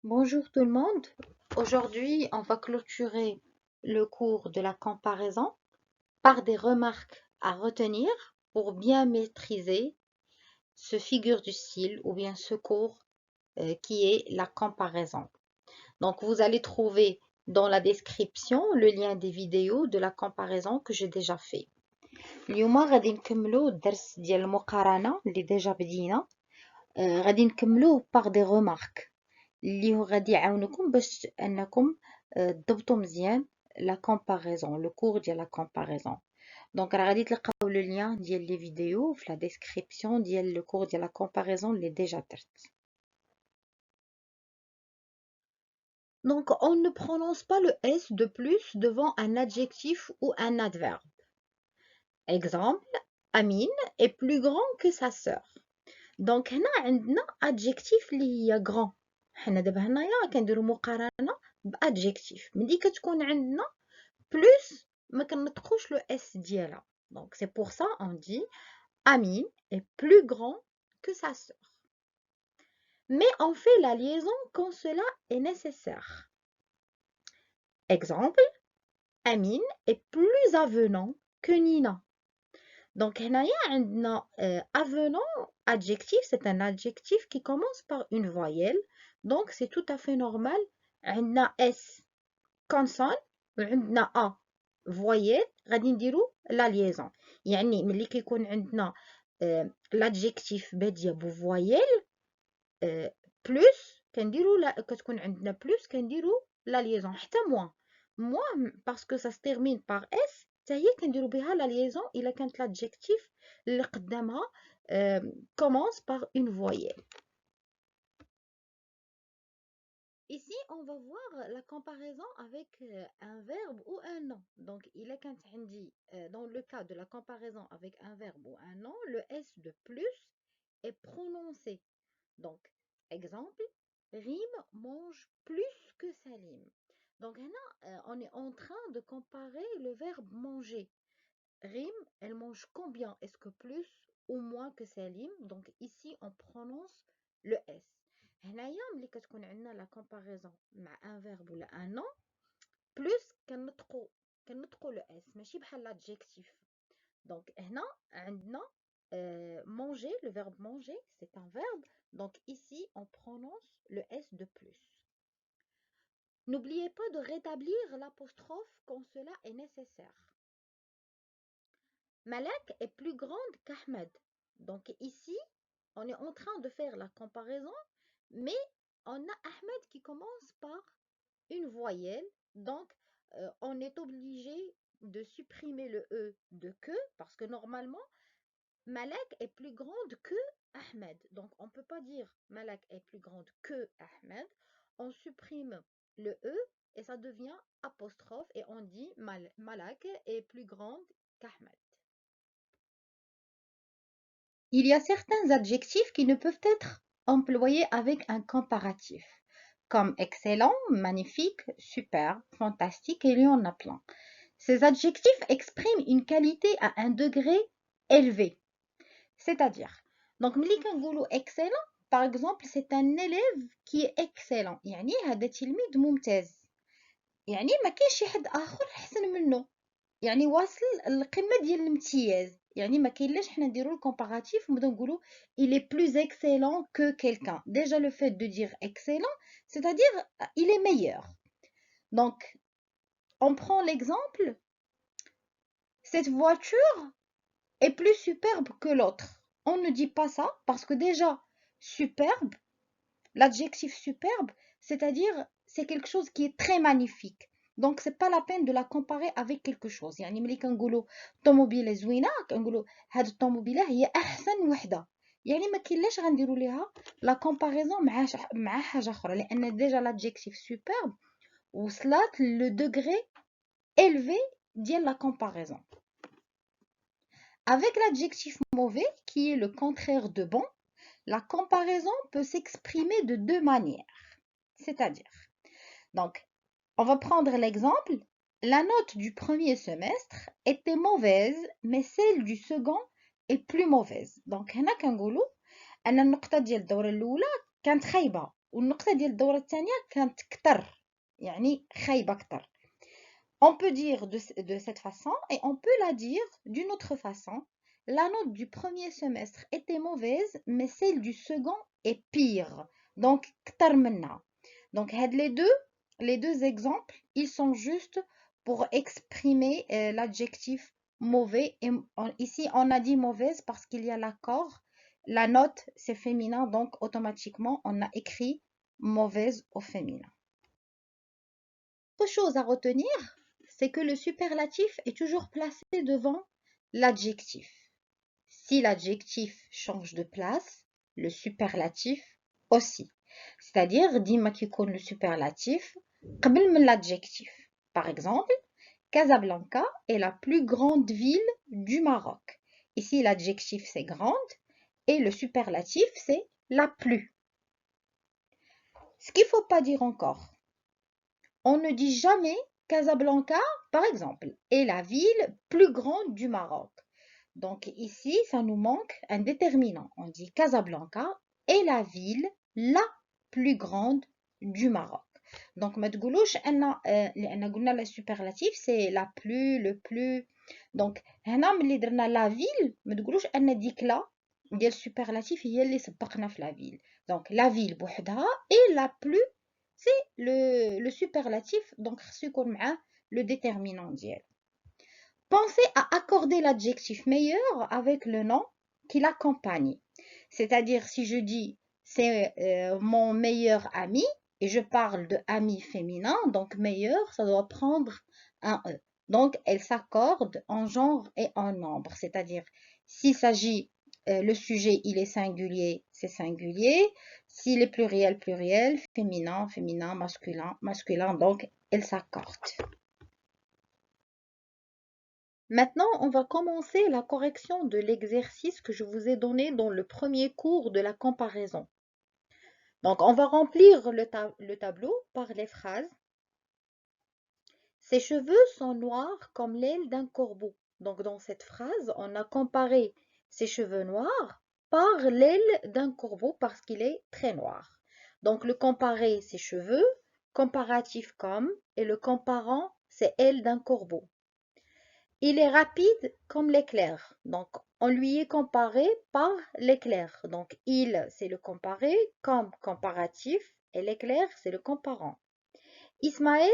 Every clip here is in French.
Bonjour tout le monde. Aujourd'hui, on va clôturer le cours de la comparaison par des remarques à retenir pour bien maîtriser ce figure du style ou bien ce cours qui est la comparaison. Donc, vous allez trouver dans la description le lien des vidéos de la comparaison que j'ai déjà fait. اليوم غادي نكملو الدرس ديال المقارنة اللي ديجا بدينا. غادي نكملوه par des remarques اللي هو غادي يعاونكم باش انكم تضبطوا مزيان لا كومباريزون لو كور ديال لا كومباريزون. دونك راه غادي تلقاو لو لين ديال لي فيديو في لا ديسكريبسيون ديال لو كور ديال لا كومباريزون اللي ديجا درت. Donc on ne prononce pas le S de plus devant un adjectif ou un adverbe. Exemple, Amine est plus grand que sa sœur. Donc هنا عندنا adjectif اللي هي grand. حنا دابا هنايا كنديرو مقارنة بادجيكتيف. ملي كتكون عندنا بلوس ما كنطقوش لو اس ديالها. Donc c'est pour ça on dit Amine est plus grand que sa sœur. Mais on fait la liaison quand cela est nécessaire. Exemple, Amine est plus avenant que Nina. Donc هنايا عندنا avenant adjectif, c'est un adjectif qui commence par une voyelle. Donc c'est tout à fait normal. عندنا S consonne وعندنا A voyelle غادي نديرو لا liaison. يعني ملي كيكون عندنا l'adjectif بادية بفوايل بلوس كتكون عندنا بلوس كنديرو لا liaison. حتى moi parce que ça se termine par S حتى هي كنديرو بها لا liaison إلا كانت l'adjectif اللي قدامها commence par une voyelle. Ici, on va voir la comparaison avec un verbe ou un nom. Donc, il est quand on dit, dans le cas de la comparaison avec un verbe ou un nom, le S de plus est prononcé. Donc, exemple, Rime mange plus que Salim. Donc, là, on est en train de comparer le verbe manger. Rime, elle mange combien? Est-ce que plus ou moins que Salim? Donc, ici, on prononce le S. هنايا ملي كتكون عندنا لا كومباريزون مع ان فيرب ولا ان نون بلوس كنطقوا لو اس ماشي بحال لادجيكتيف. دونك هنا عندنا manger, le verbe manger c'est un verbe, donc ici on prononce le S de plus. N'oubliez pas de rétablir l'apostrophe quand cela est nécessaire. Malak est plus grande qu'Ahmed. Donc ici on est en train de faire la comparaison, mais on a Ahmed qui commence par une voyelle, donc on est obligé de supprimer le E de que, parce que normalement, Malak est plus grande que Ahmed. Donc on ne peut pas dire Malak est plus grande que Ahmed. On supprime le E et ça devient apostrophe et on dit Malak est plus grande qu'Ahmed. Il y a certains adjectifs qui ne peuvent être employés avec un comparatif, comme excellent, magnifique, superbe, fantastique, et il y en a plein. Ces adjectifs expriment une qualité à un degré élevé. C'est-à-dire, donc ملي كنقولوا excellent, par exemple, c'est un élève qui est excellent. يعني هذا تلميذ ممتاز. يعني ما كاينش شي حد آخر أحسن منه. يعني واصل القمة ديال الامتياز. يعني ما كاينلاش حنا نديرو الكومباراتيف ونبداو نقولو il est plus excellent que quelqu'un. Déjà le fait de dire excellent, c'est-à-dire il est meilleur. Donc on prend l'exemple, cette voiture est plus superbe que l'autre. On ne dit pas ça parce que déjà superbe, l'adjectif superbe, c'est-à-dire c'est quelque chose qui est très magnifique. Donc c'est pas la peine de la comparer avec quelque chose. يعني ملي كنقولوا طوموبيله زوينه كنقولوا هاد الطوموبيله هي احسن وحده. يعني ما كاينلاش غنديروا ليها لا كومباريزون مع حاجه اخرى لان ديجا l'adjectif superbe وصلت le degré élevé ديال la comparaison. Avec l'adjectif mauvais qui est le contraire de bon, la comparaison peut s'exprimer de deux manières. C'est-à-dire, donc, on va prendre l'exemple, la note du premier semestre était mauvaise, mais celle du second est plus mauvaise. Donc, هنا كنقولوا أن النقطة ديال الدورة الأولى كانت خايبة، والنقطة ديال الدورة الثانية كانت كتر، يعني خايبة كتر. On peut dire de cette façon et on peut la dire d'une autre façon. La note du premier semestre était mauvaise, mais celle du second est pire. Donc, كتر منها. Donc, les deux exemples, ils sont justes pour exprimer l'adjectif mauvais. Et ici, on a dit mauvaise parce qu'il y a l'accord. La note, c'est féminin, donc automatiquement, on a écrit mauvaise au féminin. Autre chose à retenir, c'est que le superlatif est toujours placé devant l'adjectif. Si l'adjectif change de place, le superlatif aussi. C'est-à-dire, ديما كيكون le superlatif قبل من l'adjectif. Par exemple, Casablanca est la plus grande ville du Maroc. Ici, l'adjectif c'est grande et le superlatif c'est la plus. Ce qu'il ne faut pas dire encore, on ne dit jamais Casablanca, par exemple, est la ville plus grande du Maroc. Donc ici, ça nous manque un déterminant. On dit Casablanca est la ville la plus grande du Maroc. Donc ما تقولوش لأن قلنا la superlatif c'est la plus, le plus. Donc هنا ملي درنا la ville ما تقولوش أن ديك لا ديال superlatif هي اللي سبقنا في la ville. Donc la ville بوحدها est la plus, c'est le superlatif, donc خصو يكون معاه le déterminant ديالو. Pensez à accorder l'adjectif meilleur avec le nom qui l'accompagne. C'est-à-dire, si je dis c'est mon meilleur ami, et je parle de ami féminin, donc meilleur, ça doit prendre un E. Donc, elle s'accorde en genre et en nombre. C'est-à-dire, s'il s'agit, le sujet, il est singulier, c'est singulier. S'il est pluriel, pluriel, féminin, féminin, masculin, masculin, donc elle s'accorde. Maintenant, on va commencer la correction de l'exercice que je vous ai donné dans le premier cours de la comparaison. Donc, on va remplir le tableau par les phrases. Ses cheveux sont noirs comme l'aile d'un corbeau. Donc, dans cette phrase, on a comparé ses cheveux noirs par l'aile d'un corbeau parce qu'il est très noir. Donc, le comparé, ses cheveux, comparatif comme, et le comparant, c'est aile d'un corbeau. Il est rapide comme l'éclair. Donc, on lui est comparé par l'éclair. Donc, il, c'est le comparé, comme comparatif, et l'éclair, c'est le comparant. Ismaël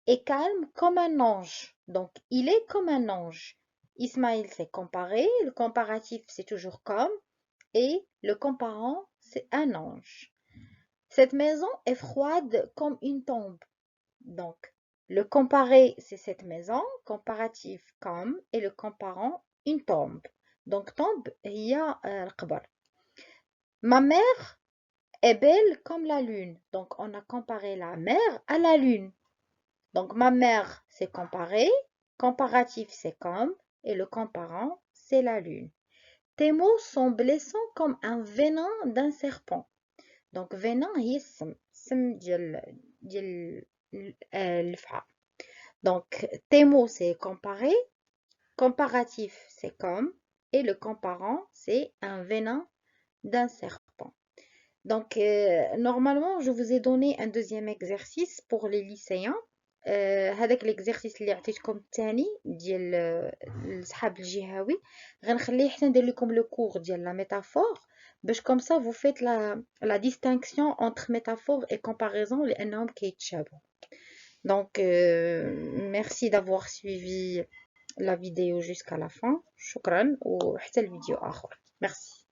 est calme comme un ange. Donc, il est comme un ange. Ismaël, c'est comparé, le comparatif, c'est toujours comme, et le comparant, c'est un ange. Cette maison est froide comme une tombe. Donc, le comparé, c'est cette maison, comparatif comme, et le comparant, une tombe. Donc, tombe, il y a le qbar. Ma mère est belle comme la lune. Donc, on a comparé la mer à la lune. Donc, ma mère, c'est comparé, comparatif, c'est comme, et le comparant, c'est la lune. Tes mots sont blessants comme un venin d'un serpent. Donc, venin, هي السم ديال الفعل. Donc, tes mots, c'est comparé, comparatif, c'est comme, et le comparant, c'est un venin d'un serpent. Donc, normalement, je vous ai donné un deuxième exercice pour les lycéens. هذاك l'exercice اللي عطيتكم الثاني ديال السحاب الجهوي غنخليه حتى ندير لكم لو كور ديال لا ميتافور باش comme ça vous faites la distinction entre métaphore et comparaison لانهم كيتشابهوا. Donc, merci d'avoir suivi la vidéo jusqu'à la fin. شكرا وحتى الفيديو آخر. Merci.